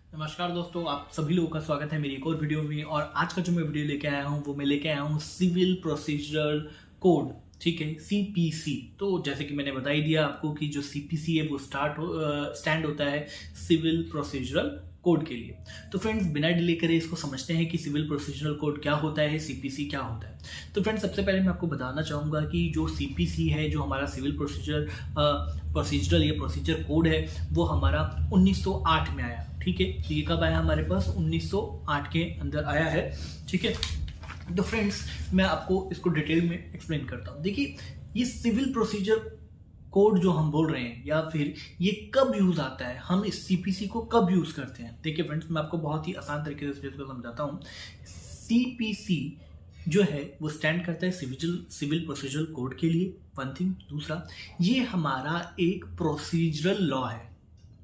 नमस्कार दोस्तों, आप सभी लोगों का स्वागत है मेरी एक और वीडियो में। और आज का जो मैं वीडियो लेके आया हूँ वो मैं लेके आया हूँ सिविल प्रोसीजरल कोड, ठीक है, सीपीसी। तो जैसे कि मैंने बता ही दिया आपको कि जो सीपीसी है वो स्टैंड होता है सिविल प्रोसीजरल कोड के लिए। तो फ्रेंड्स, बिना डिले करे इसको समझते हैं कि सिविल प्रोसीजरल कोड क्या होता है, सीपीसी क्या होता है। तो फ्रेंड्स, सबसे पहले मैं आपको बताना चाहूँगा कि जो सीपीसी है, जो हमारा सिविल प्रोसीजरल या प्रोसीजर कोड है, वो हमारा 1908 में आया। ठीक है, तो ये कब आया हमारे पास? 1908 के अंदर आया है। ठीक है, तो फ्रेंड्स मैं आपको इसको डिटेल में एक्सप्लेन करता हूँ। देखिए, ये सिविल प्रोसीजर कोड जो हम बोल रहे हैं या फिर ये कब यूज आता है, हम इस सीपीसी को कब यूज करते हैं। देखिए फ्रेंड्स, मैं आपको बहुत ही आसान तरीके से इसको समझाता हूँ। सीपीसी जो है वो स्टैंड करता है सिविल प्रोसीजरल कोड के लिए, वन थिंग। दूसरा, ये हमारा एक प्रोसीजरल लॉ है।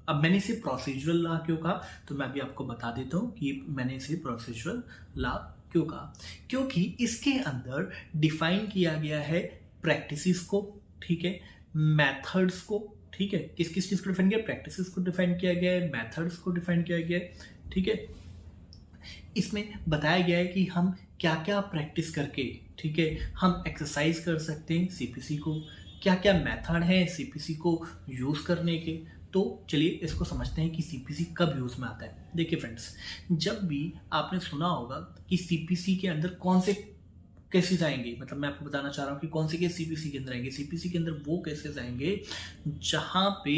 अब मैंने इसे प्रोसीजरल लॉ क्यों कहा, तो मैं अभी आपको बता देता हूँ कि मैंने इसे प्रोसीजरल लॉ क्यों कहा। क्योंकि इसके अंदर डिफाइन किया गया है प्रैक्टिसेस को, ठीक है, मेथड्स को, ठीक है। किस किस चीज को डिफाइन किया? प्रैक्टिसेस को डिफाइन किया गया है, मेथड्स को डिफाइन किया गया है, ठीक है। इसमें बताया गया है कि हम क्या क्या प्रैक्टिस करके, ठीक है, हम एक्सरसाइज कर सकते हैं सीपीसी को, क्या क्या मेथड है सीपीसी को यूज करने के। तो चलिए इसको समझते हैं कि सीपीसी कब यूज में आता है। देखिए फ्रेंड्स, जब भी आपने सुना होगा कि सीपीसी के अंदर कौन से केसेस आएंगे, मतलब मैं आपको बताना चाह रहा हूँ कि कौन से केस सीपीसी के अंदर आएंगे। सीपीसी के अंदर वो केसेस आएंगे जहां पे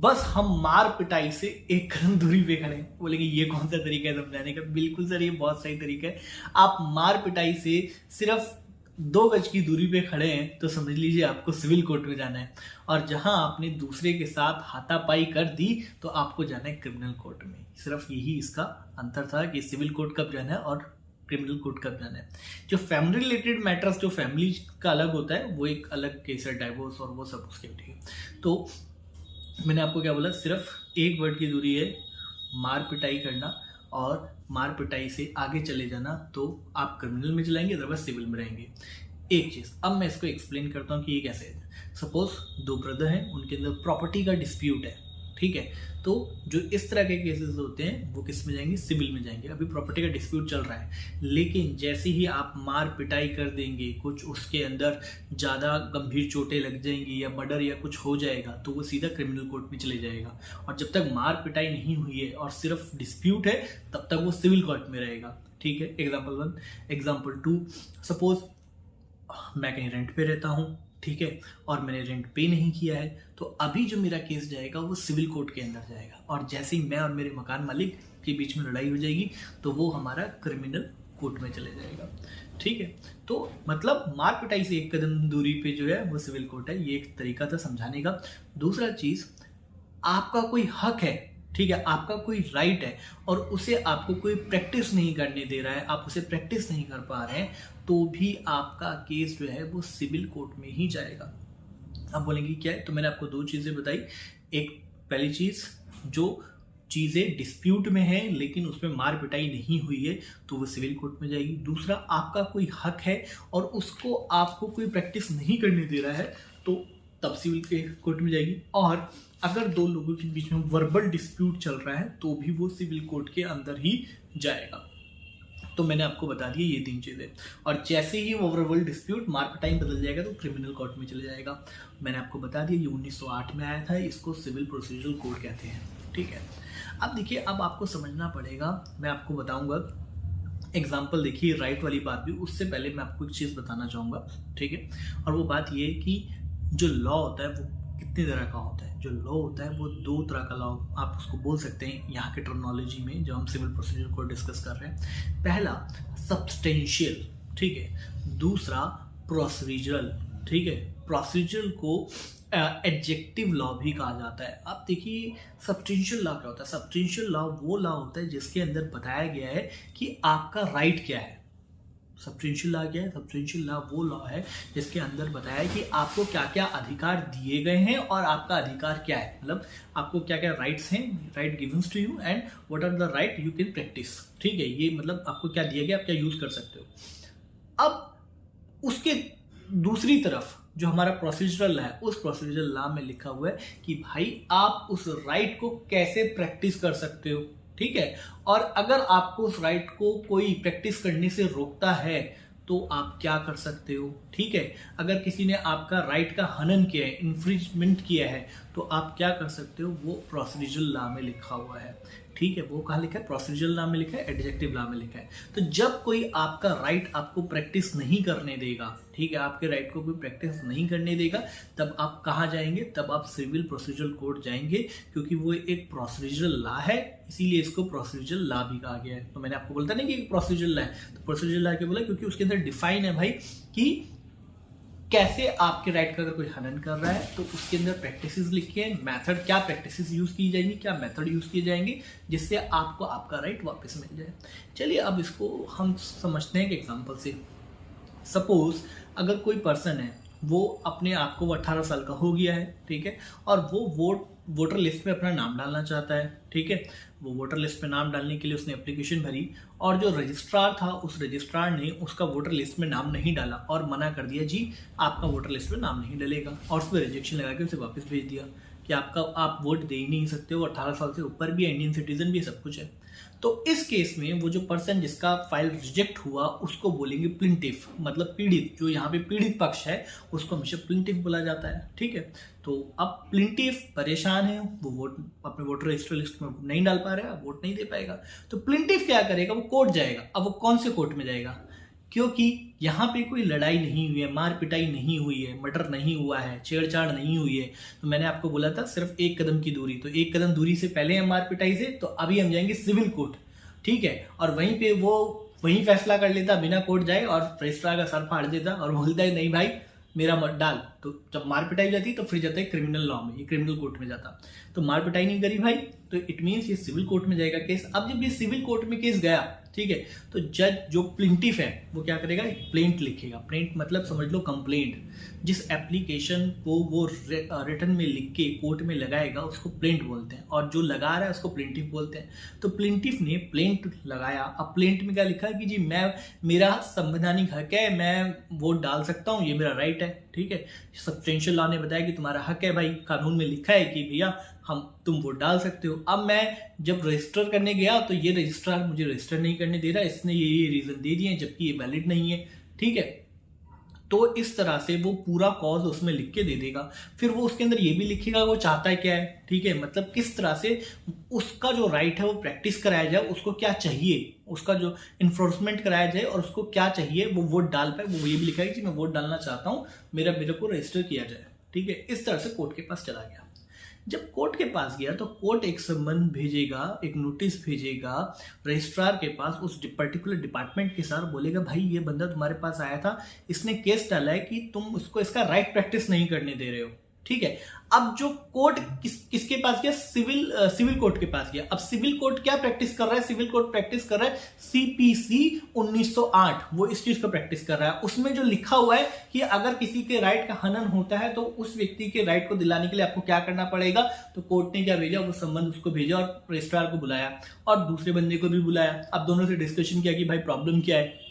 बस हम मार पिटाई से एक कदम दूरी पे खड़े हैं। बोलेंगे ये कौन सा तरीका है समझाने का? बिल्कुल सर, ये बहुत सही तरीका है। आप मार पिटाई से सिर्फ 2 गज की दूरी पे खड़े हैं तो समझ लीजिए आपको सिविल कोर्ट में जाना है। और जहां आपने दूसरे के साथ हाथापाई कर दी तो आपको जाना है क्रिमिनल कोर्ट में। सिर्फ यही इसका अंतर था कि सिविल कोर्ट कब जाना है और क्रिमिनल कोर्ट कब जाना है। जो फैमिली रिलेटेड मैटर्स, जो फैमिली का अलग होता है, वो एक अलग केस है, डाइवोर्स और वो सब उसके लिए। तो मैंने आपको क्या बोला? सिर्फ एक वर्ड की दूरी है, मार पिटाई करना, और मार पिटाई से आगे चले जाना तो आप क्रिमिनल में चलाएंगे, अदरवाइज सिविल में रहेंगे। एक चीज अब मैं इसको एक्सप्लेन करता हूँ कि ये कैसे है। सपोज 2 ब्रदर हैं, उनके अंदर प्रॉपर्टी का डिस्प्यूट है, ठीक है। तो जो इस तरह के केसेस होते हैं वो किस में जाएंगे? सिविल में जाएंगे। अभी प्रॉपर्टी का डिस्प्यूट चल रहा है, लेकिन जैसे ही आप मार पिटाई कर देंगे, कुछ उसके अंदर ज़्यादा गंभीर चोटें लग जाएंगी या मर्डर या कुछ हो जाएगा, तो वो सीधा क्रिमिनल कोर्ट में चले जाएगा। और जब तक मार पिटाई नहीं हुई है और सिर्फ डिस्प्यूट है, तब तक वो सिविल कोर्ट में रहेगा, ठीक है। एग्जाम्पल 1। एग्जाम्पल 2, सपोज मैं कहीं रेंट पे रहता हूँ, ठीक है, और मैंने रेंट पे नहीं किया है, तो अभी जो मेरा केस जाएगा वो सिविल कोर्ट के अंदर जाएगा। और जैसे ही मैं और मेरे मकान मालिक के बीच में लड़ाई हो जाएगी तो वो हमारा क्रिमिनल कोर्ट में चले जाएगा, ठीक है। तो मतलब मार पिटाई से एक कदम दूरी पे जो है वो सिविल कोर्ट है। ये एक तरीका था समझाने का। दूसरा चीज, आपका कोई हक है, ठीक है, आपका कोई राइट है, और उसे आपको कोई प्रैक्टिस नहीं करने दे रहा है, आप उसे प्रैक्टिस नहीं कर पा रहे हैं, तो भी आपका केस जो है वो सिविल कोर्ट में ही जाएगा। आप बोलेंगे क्या है? तो मैंने आपको 2 चीजें बताई। एक, पहली चीज, जो चीजें डिस्प्यूट में है लेकिन उसमें मार पिटाई नहीं हुई है तो वो सिविल कोर्ट में जाएगी। दूसरा, आपका कोई हक है और उसको आपको कोई प्रैक्टिस नहीं करने दे रहा है तो तब सिविल के कोर्ट में जाएगी। और अगर 2 लोगों के बीच में वर्बल डिस्प्यूट चल रहा है तो भी वो सिविल कोर्ट के अंदर ही जाएगा। तो मैंने आपको बता दिया ये 3 चीजें। और जैसे ही वो वर्बल डिस्प्यूट मार पिटाई बदल जाएगा तो क्रिमिनल कोर्ट में चले जाएगा। मैंने आपको बता दिया ये 1908 में आया था, इसको सिविल प्रोसीजरल कोड कहते हैं, ठीक है। अब देखिए, अब आपको समझना पड़ेगा, मैं आपको बताऊंगा एग्जाम्पल। देखिए, राइट वाली बात भी, उससे पहले मैं आपको एक चीज बताना चाहूंगा, ठीक है। और वो बात ये है कि जो लॉ होता है वो कितने तरह का होता है। जो लॉ होता है वो 2 तरह का लॉ आप उसको बोल सकते हैं यहाँ के टर्मिनोलॉजी में, जो हम सिविल प्रोसीजर को डिस्कस कर रहे हैं। पहला सब्सटेंशियल, ठीक है। दूसरा प्रोसीजरल, ठीक है। प्रोसीजरल को एडजेक्टिव लॉ भी कहा जाता है। अब देखिए, सब्सटेंशियल लॉ क्या होता है? सब्सटेंशियल लॉ वो लॉ होता है जिसके अंदर बताया गया है कि आपका राइट क्या है। सब्सटेंशियल लॉ क्या है? सब्सटेंशियल लॉ वो लॉ है जिसके अंदर बताया है कि आपको क्या क्या अधिकार दिए गए हैं और आपका अधिकार क्या है, मतलब आपको क्या क्या राइट्स हैं, right givens to you, and what are the right you can practice, ठीक है। ये मतलब आपको क्या दिया गया, आप क्या यूज कर सकते हो। अब उसके दूसरी तरफ जो हमारा प्रोसीजरल लॉ है, उस प्रोसीजरल लॉ में लिखा हुआ है कि भाई आप उस राइट को कैसे प्रैक्टिस कर सकते हो, ठीक है। और अगर आपको उस राइट को कोई प्रैक्टिस करने से रोकता है तो आप क्या कर सकते हो, ठीक है। अगर किसी ने आपका राइट का हनन किया है, इन्फ्रिंजमेंट किया है, तो आप क्या कर सकते हो, वो प्रोसीजरल लॉ में लिखा हुआ है, ठीक है। वो कहाँ लिखा है, प्रोसीजरल लॉ में लिखा है, एडजेक्टिव लॉ में लिखा है। तो जब कोई आपका राइट आपको प्रैक्टिस नहीं करने देगा, ठीक है, आपके राइट को कोई प्रैक्टिस नहीं करने देगा, तब आप कहाँ जाएंगे, तब आप सिविल प्रोसीजरल कोड जाएंगे, क्योंकि वो एक प्रोसीजरल लॉ है, इसीलिए इसको प्रोसीजरल लॉ भी कहा गया है। तो मैंने आपको बोलता नहीं कि प्रोसीजरल लॉ है, तो प्रोसीजरल लॉ क्यों बोला, क्योंकि उसके अंदर डिफाइन है भाई कि कैसे आपके राइट का अगर कोई हनन कर रहा है तो उसके अंदर प्रैक्टिसेस लिखे हैं, मेथड क्या प्रैक्टिसेस यूज की जाएंगी, क्या मेथड यूज किए जाएंगे जिससे आपको आपका राइट वापस मिल जाए। चलिए अब इसको हम समझते हैं एक एग्जांपल से। सपोज अगर कोई पर्सन है, वो अपने आप को 18 साल का हो गया है, ठीक है, और वो वोटर लिस्ट में अपना नाम डालना चाहता है, ठीक है। वो वोटर लिस्ट में नाम डालने के लिए उसने एप्लीकेशन भरी, और जो रजिस्ट्रार था, उस रजिस्ट्रार ने उसका वोटर लिस्ट में नाम नहीं डाला और मना कर दिया, जी आपका वोटर लिस्ट में नाम नहीं डलेगा, और उस पर रिजेक्शन लगा के उसे वापस भेज दिया कि आप वोट दे ही नहीं सकते हो, 18 साल से ऊपर भी है, इंडियन सिटीजन भी सब कुछ है। तो इस केस में वो जो पर्सन जिसका फाइल रिजेक्ट हुआ उसको बोलेंगे प्लिंटिफ, मतलब पीड़ित, जो यहाँ पे पीड़ित पक्ष है उसको हमेशा प्लिंटिफ बोला जाता है, ठीक है। तो अब प्लिंटिफ परेशान है, वो वोट अपने वोटर रजिस्टर लिस्ट में नहीं डाल पा रहा है, वोट नहीं दे पाएगा, तो प्लिंटिफ क्या करेगा, वो कोर्ट जाएगा। अब वो कौन से कोर्ट में जाएगा, क्योंकि यहाँ पे कोई लड़ाई नहीं हुई है, मार पिटाई नहीं हुई है, मर्डर नहीं हुआ है, छेड़छाड़ नहीं हुई है। तो मैंने आपको बोला था सिर्फ एक कदम की दूरी, तो एक कदम दूरी से पहले हम मार पिटाई से, तो अभी हम जाएंगे सिविल कोर्ट, ठीक है। और वहीं पे वो वहीं फैसला कर लेता बिना कोर्ट जाए, और रजिस्ट्रार का सर फाड़ देता और बोलता है नहीं भाई मेरा मत डाल। तो जब मार पिटाई जाती तो फिर जाता है क्रिमिनल लॉ में, ये क्रिमिनल कोर्ट में जाता। तो मार पिटाई नहीं करी भाई, तो इट मीन्स ये सिविल कोर्ट में जाएगा केस। अब जब ये सिविल कोर्ट में केस गया, ठीक है, तो जज जो प्लिंटिफ है वो क्या करेगा, एक प्लेंट लिखेगा। प्लेंट मतलब समझ लो कंप्लेंट। जिस एप्लीकेशन को वो रिटर्न में लिख के कोर्ट में लगाएगा उसको प्लेंट बोलते हैं, और जो लगा रहा है उसको प्लिंटिफ बोलते हैं। तो प्लिंटिफ ने प्लेंट लगाया। अब प्लेंट में क्या लिखा है कि जी मेरा संवैधानिक हक है, मैं वोट डाल सकता हूँ, ये मेरा राइट है, ठीक है। सब्सटेंशियल लॉ ने बताया कि तुम्हारा हक है भाई, कानून में लिखा है कि भैया तुम वोट डाल सकते हो। अब मैं जब रजिस्टर करने गया तो ये रजिस्ट्रार मुझे रजिस्टर नहीं करने दे रहा, इसने ये रीजन दे दिए जबकि ये वैलिड नहीं है, ठीक है। तो इस तरह से वो पूरा कॉज उसमें लिख के दे देगा। फिर वो उसके अंदर ये भी लिखेगा वो चाहता है क्या है, ठीक है, मतलब किस तरह से उसका जो राइट है वो प्रैक्टिस कराया जाए, उसको क्या चाहिए, उसका जो इन्फोर्समेंट कराया जाए और उसको क्या चाहिए वो वोट डाल पाए। वो ये भी लिखा है कि मैं वोट डालना चाहता हूँ, मेरे को रजिस्टर किया जाए, ठीक है। इस तरह से कोर्ट के पास चला गया। जब कोर्ट के पास गया तो कोर्ट एक सम्मन भेजेगा, एक नोटिस भेजेगा रजिस्ट्रार के पास, उस पर्टिकुलर डिपार्टमेंट के साथ बोलेगा भाई ये बंदा तुम्हारे पास आया था, इसने केस डाला है कि तुम उसको इसका राइट प्रैक्टिस नहीं करने दे रहे हो, ठीक है। अब जो कोर्ट किसके पास गया, सिविल कोर्ट के पास गया। अब सिविल कोर्ट क्या प्रैक्टिस कर रहा है, सिविल कोर्ट प्रैक्टिस कर रहा है सीपीसी 1908, वो इस चीज को प्रैक्टिस कर रहा है। उसमें जो लिखा हुआ है कि अगर किसी के राइट का हनन होता है तो उस व्यक्ति के राइट को दिलाने के लिए आपको क्या करना पड़ेगा। तो कोर्ट ने क्या भेजा, वो संबंध उसको भेजा और रजिस्ट्रार को बुलाया और दूसरे बंदे को भी बुलाया। अब दोनों से डिस्कशन किया कि भाई प्रॉब्लम क्या है।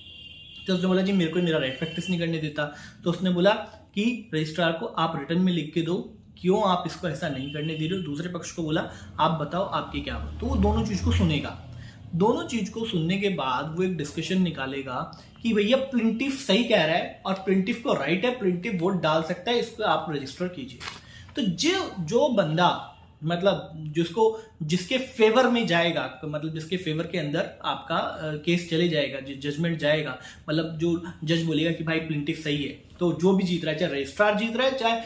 तो उसने बोला जी मेरे को मेरा राइट प्रैक्टिस नहीं करने देता। तो उसने बोला कि रजिस्ट्रार को आप रिटर्न में लिख के दो क्यों आप इसको ऐसा नहीं करने दे रहे हो। दूसरे पक्ष को बोला आप बताओ आपके क्या हो। तो वो दोनों चीज को सुनेगा। दोनों चीज को सुनने के बाद वो एक डिस्कशन निकालेगा कि भैया प्लिंटिफ सही कह रहा है और प्लिंटिफ को राइट है, प्लिंटिफ वोट डाल सकता है, इसको आप रजिस्टर कीजिए। तो जो बंदा मतलब जिसके फेवर में जाएगा, मतलब जिसके फेवर के अंदर आपका केस चले जाएगा, जजमेंट जाएगा, मतलब जो जज बोलेगा कि भाई प्लिंटिफ सही है, तो जो भी जीत रहा है, चाहे रजिस्ट्रार जीत रहा है चाहे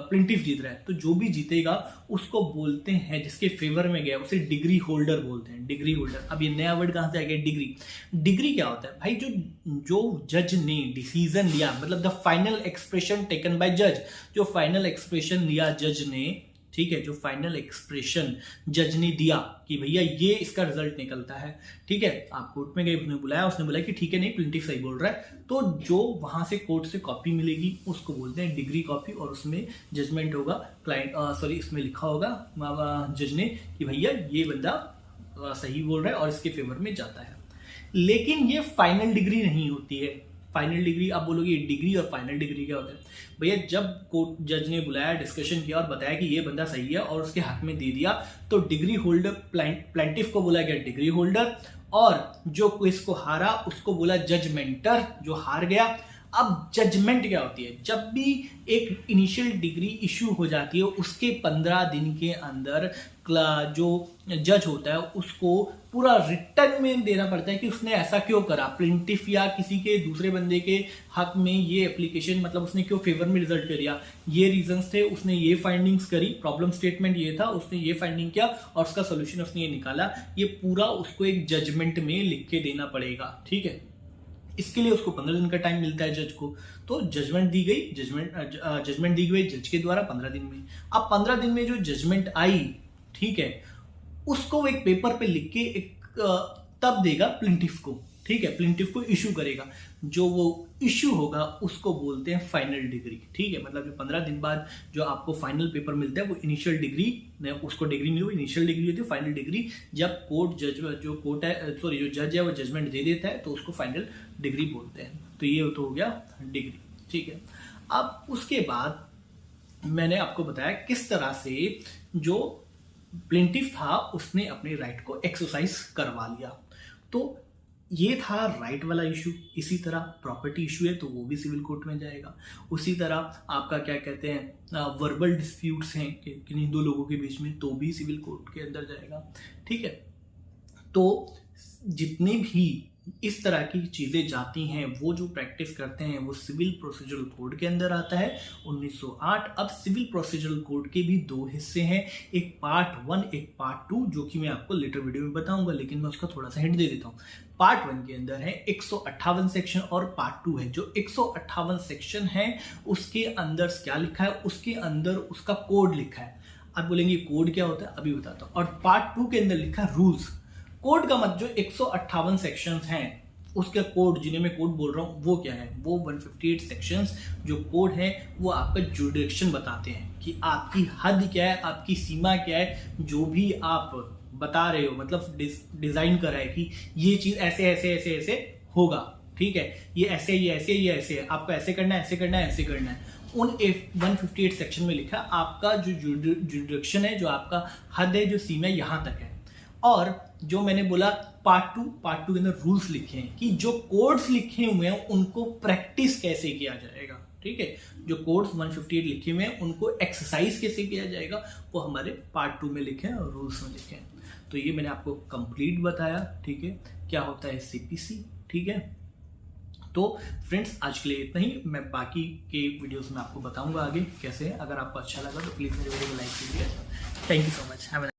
प्लिंटिफ जीत रहा है, तो जो भी जीतेगा उसको बोलते हैं, जिसके फेवर में गया उसे डिग्री होल्डर बोलते हैं। Degree holder. अब ये नया वर्ड कहां से आ गया, डिग्री। डिग्री क्या होता है भाई, जो जज ने डिसीजन लिया, मतलब the final expression taken by जज, जो फाइनल एक्सप्रेशन लिया जज ने, ठीक है, जो फाइनल एक्सप्रेशन जज ने दिया कि भैया ये इसका रिजल्ट निकलता है, ठीक है। आप कोर्ट में गए, उसने बुलाया, उसने बोला कि ठीक है नहीं प्लिंटिफ सही बोल रहा है, तो जो वहां से कोर्ट से कॉपी मिलेगी उसको बोलते हैं डिग्री कॉपी, और उसमें जजमेंट होगा इसमें लिखा होगा जज ने कि भैया ये बंदा सही बोल रहा है और इसके फेवर में जाता है। लेकिन ये फाइनल डिग्री नहीं होती है, फाइनल डिग्री, आप बोलोगे डिग्री और फाइनल डिग्री क्या होता है? भैया जब कोर्ट जज ने बुलाया, डिस्कशन किया और बताया कि ये बंदा सही है और उसके हक में दे दिया, तो डिग्री होल्डर प्लेंटिफ को बोला गया डिग्री होल्डर, और जो केस को हारा उसको बोला जजमेंटर, जो हार गया। अब जजमेंट क्या होती है? जब भी एक इनिशियल डिग्री इशू हो जाती है उसके 15 दिन के अंदर जो जज होता है उसको पूरा रिटर्न में देना पड़ता है कि उसने ऐसा क्यों करा, प्लेंटिफ या किसी के दूसरे बंदे के हक में ये एप्लीकेशन, मतलब उसने क्यों फेवर में रिजल्ट कर दिया, ये रीजंस थे, उसने ये फाइंडिंग्स करी, प्रॉब्लम स्टेटमेंट ये था, उसने ये फाइंडिंग किया और उसका सोल्यूशन उसने ये निकाला। ये पूरा उसको एक जजमेंट में लिख के देना पड़ेगा, ठीक है। इसके लिए उसको 15 दिन का टाइम मिलता है जज को। तो जजमेंट दी गई, जजमेंट दी गई जज के द्वारा 15 दिन में। अब 15 दिन में जो जजमेंट आई, ठीक है, उसको एक पेपर पे लिख के तब देगा प्लेंटिफ को, ठीक है, प्लेंटिफ को इशू करेगा। जो वो इशू होगा उसको बोलते हैं फाइनल डिग्री, ठीक है। मतलब जो 15 दिन बाद जो आपको फाइनल पेपर मिलता है वो इनिशियल डिग्री, उसको डिग्री नहीं, वो इनिशियल डिग्री होती है। फाइनल डिग्री जब कोर्ट जज जो कोर्ट है सॉरी जो जज है वो जजमेंट दे देता है तो उसको फाइनल डिग्री बोलते हैं। तो ये तो हो गया डिग्री, ठीक है। अब उसके बाद मैंने आपको बताया किस तरह से जो प्लेंटिफ था उसने अपने राइट को एक्सरसाइज करवा लिया। तो ये था राइट वाला इशू। इसी तरह प्रॉपर्टी इशू है तो वो भी सिविल कोर्ट में जाएगा। उसी तरह आपका क्या कहते हैं वर्बल डिस्प्यूट्स हैं किन्हीं दो लोगों के बीच में, तो भी सिविल कोर्ट के अंदर जाएगा, ठीक है। तो जितने भी इस तरह की चीजें जाती हैं वो जो प्रैक्टिस करते हैं वो सिविल प्रोसीजरल कोड के अंदर आता है 1908। अब सिविल प्रोसीजरल कोड के भी दो हिस्से हैं, एक पार्ट 1 एक पार्ट 2, जो कि मैं आपको लेटर वीडियो में बताऊंगा, लेकिन मैं उसका थोड़ा सा हिंट दे देता हूं। पार्ट 1 के अंदर है 158 सेक्शन और पार्ट 2 है। जो 158 सेक्शन है उसके अंदर क्या लिखा है, उसके अंदर उसका कोड लिखा है। आप बोलेंगे कोड क्या होता है, अभी बताता हूं। और पार्ट 2 के अंदर लिखा है रूल्स। कोड का मतलब जो 158 सेक्शंस हैं उसके कोड, जिन्हें मैं कोड बोल रहा हूं वो क्या है, वो 158 सेक्शंस जो कोड है वो आपका जुरिडिक्शन बताते हैं कि आपकी हद क्या है, आपकी सीमा क्या है, जो भी आप बता रहे हो, मतलब डिजाइन करा है कि ये चीज ऐसे ऐसे ऐसे ऐसे होगा, ठीक है, ये ऐसे ये ऐसे ये ऐसे है, आपको ऐसे करना है, ऐसे करना है, ऐसे करना है। उन 158 सेक्शन में लिखा आपका जो जुरिडिक्शन है, जो आपका हद है, जो सीमा है, यहां तक है। और जो मैंने बोला पार्ट 2 के अंदर रूल्स लिखे हैं कि जो कोड्स लिखे हुए हैं उनको प्रैक्टिस कैसे किया जाएगा, ठीक है। जो कोड्स 158 लिखे हुए हैं उनको एक्सरसाइज कैसे किया जाएगा वो हमारे पार्ट 2 में लिखे हैं और रूल्स में लिखे हैं। तो ये मैंने आपको कंप्लीट बताया, ठीक है, क्या होता है सीपीसी, ठीक है। तो फ्रेंड्स आज के लिए इतना ही। मैं बाकी के वीडियोस में आपको बताऊंगा आगे कैसे है। अगर आपको अच्छा लगा तो प्लीज मेरे वीडियो को लाइक कीजिए। Thank you so much.